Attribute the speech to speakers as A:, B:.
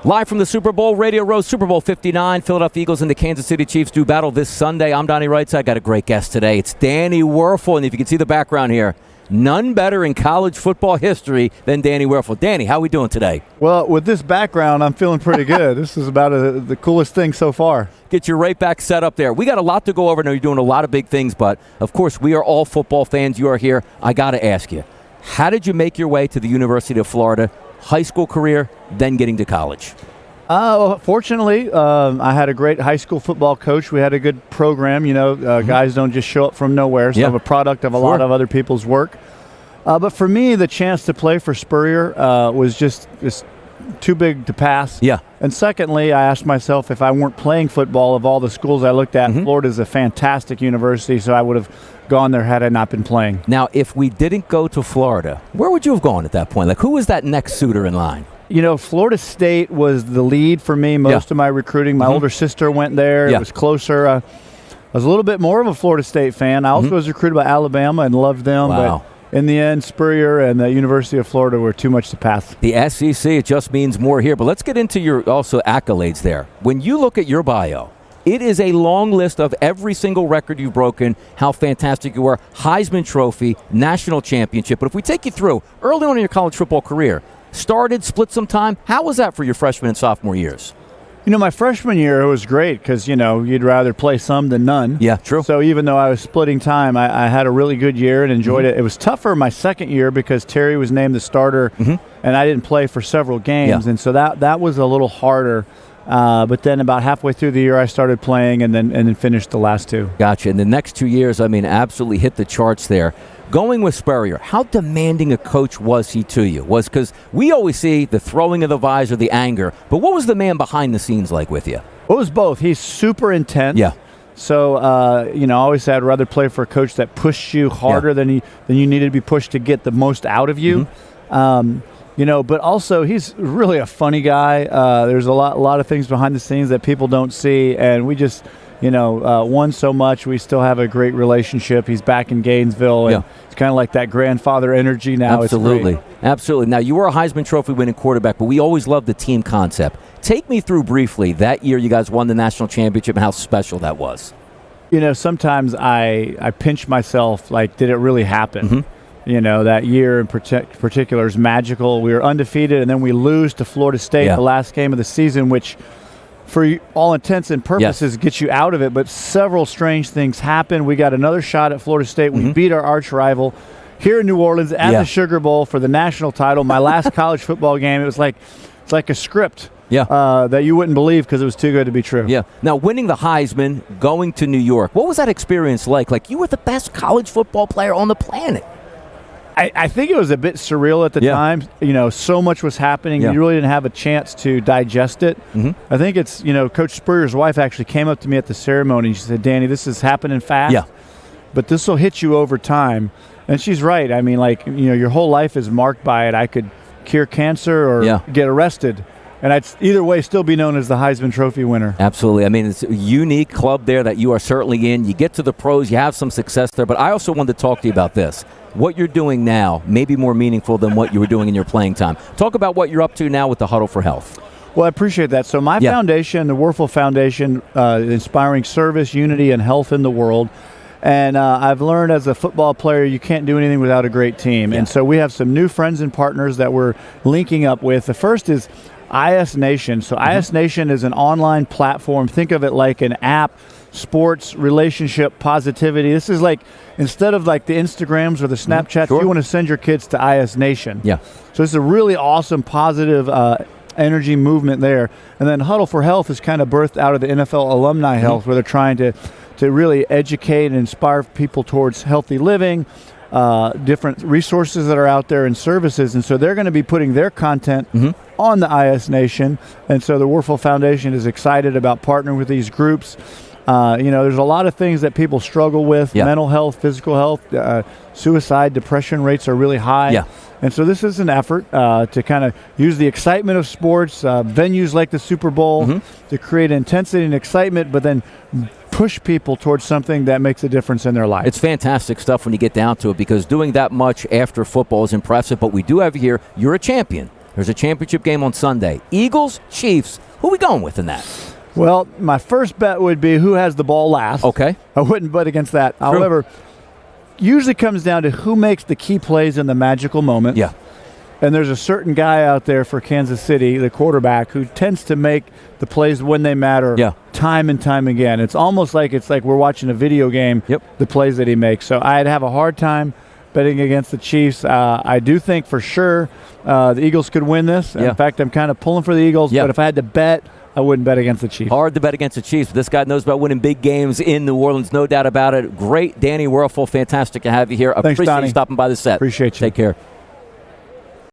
A: Live from the Super Bowl, Radio Row, Super Bowl 59. Philadelphia Eagles and the Kansas City Chiefs do battle this Sunday. I'm Donnie Rightside. Got a great guest today. It's Danny Wuerffel, and if you can see the background here, none better in college football history than Danny Wuerffel. Danny, how are we doing today?
B: Well, with this background, I'm feeling pretty good. This is about the coolest thing so far.
A: Get you right back set up there. We got a lot to go over. I know you're doing a lot of big things, but of course, we are all football fans. You are here. I got to ask you, how did you make your way to the University of Florida? High school career, then getting to college?
B: Fortunately, I had a great high school football coach. We had a good program. You know, guys don't just show up from nowhere. So I'm a product of a lot of other people's work. But for me, the chance to play for Spurrier was just too big to pass.
A: Yeah.
B: And secondly, I asked myself if I weren't playing football of all the schools I looked at, Florida is a fantastic university, so I would have gone there had I not been playing.
A: Now, if we didn't go to Florida, where would you have gone at that point? Like, who was that next suitor in line?
B: You know, Florida State was the lead for me most of my recruiting. My older sister went there. It was closer. I was a little bit more of a Florida State fan. I also was recruited by Alabama and loved them.
A: Wow.
B: But in the end, Spurrier and the University of Florida were too much to pass.
A: The SEC, it just means more here. But let's get into your also accolades there. When you look at your bio, it is a long list of every single record you've broken, how fantastic you were, Heisman Trophy, national championship. But if we take you through, early on in your college football career, started, split some time, how was that for your freshman and sophomore years?
B: You know, my freshman year, it was great because, you know, you'd rather play some than none.
A: Yeah, true.
B: So even though I was splitting time, I had a really good year and enjoyed it. It was tougher my second year because Terry was named the starter, and I didn't play for several games. And so that was a little harder. But then about halfway through the year, I started playing and then finished the last two.
A: Gotcha. And the next 2 years, I mean, absolutely hit the charts there. Going with Spurrier, how demanding a coach was he to you? Was because we always see the throwing of the visor, the anger, but what was the man behind the scenes like with you?
B: It was both. He's super intense.
A: Yeah.
B: So, you know, I always said I'd rather play for a coach that pushed you harder than you needed to be pushed to get the most out of you. You know, but also he's really a funny guy. There's a lot of things behind the scenes that people don't see, and we just, you know, won so much. We still have a great relationship. He's back in Gainesville, and it's kind of like that grandfather energy now.
A: Absolutely. Absolutely. Now, you were a Heisman Trophy winning quarterback, but we always loved the team concept. Take me through briefly that year you guys won the national championship and how special that was.
B: You know, sometimes I pinch myself, like, did it really happen? You know, that year in particular is magical. We were undefeated, and then we lose to Florida State the last game of the season, which for all intents and purposes gets you out of it. But several strange things happened. We got another shot at Florida State. We beat our arch rival here in New Orleans at the Sugar Bowl for the national title. My last college football game, it's like a script that you wouldn't believe because it was too good to be true.
A: Yeah. Now, winning the Heisman, going to New York, what was that experience like? Like, you were the best college football player on the planet.
B: I think it was a bit surreal at the time. You know, so much was happening. You really didn't have a chance to digest it. I think it's, you know, Coach Spurrier's wife actually came up to me at the ceremony and she said, Danny, this is happening fast, but this will hit you over time. And she's right. I mean, like, you know, your whole life is marked by it. I could cure cancer or get arrested. And I'd either way still be known as the Heisman Trophy winner.
A: Absolutely. I mean, it's a unique club there that you are certainly in. You get to the pros, you have some success there. But I also wanted to talk to you about this. What you're doing now may be more meaningful than what you were doing in your playing time. Talk about what you're up to now with the Huddle for Health.
B: Well, I appreciate that. So my foundation, the Wuerffel Foundation, inspiring service, unity, and health in the world. And I've learned as a football player, you can't do anything without a great team. And so we have some new friends and partners that we're linking up with. The first is IS Nation. So IS Nation is an online platform. Think of it like an app, sports, relationship, positivity. This is like, instead of like the Instagrams or the Snapchats, you want to send your kids to IS Nation. So it's a really awesome, positive energy movement there. And then Huddle for Health is kind of birthed out of the NFL Alumni Health, where they're trying to really educate and inspire people towards healthy living, different resources that are out there and services. And so they're going to be putting their content on the IS Nation. And so the Wuerffel Foundation is excited about partnering with these groups. You know, there's a lot of things that people struggle with, mental health, physical health, suicide, depression rates are really high. And so this is an effort to kind of use the excitement of sports, venues like the Super Bowl, to create intensity and excitement, but then push people towards something that makes a difference in their life.
A: It's fantastic stuff when you get down to it, because doing that much after football is impressive, but we do have here, you're a champion. There's a championship game on Sunday. Eagles, Chiefs. Who are we going with in that?
B: Well, my first bet would be who has the ball last.
A: Okay.
B: I wouldn't bet against that.
A: True.
B: However, usually comes down to who makes the key plays in the magical moments.
A: Yeah.
B: And there's a certain guy out there for Kansas City, the quarterback, who tends to make the plays when they matter time and time again. It's almost like we're watching a video game, the plays that he makes. So I'd have a hard time betting against the Chiefs. I do think for sure the Eagles could win this. In fact, I'm kind of pulling for the Eagles, but if I had to bet, I wouldn't bet against the Chiefs.
A: Hard to bet against the Chiefs. But this guy knows about winning big games in New Orleans, no doubt about it. Great, Danny Wuerffel. Fantastic to have you here.
B: Thanks,
A: Appreciate
B: Donnie.
A: you stopping by the set.
B: Appreciate you.
A: Take care.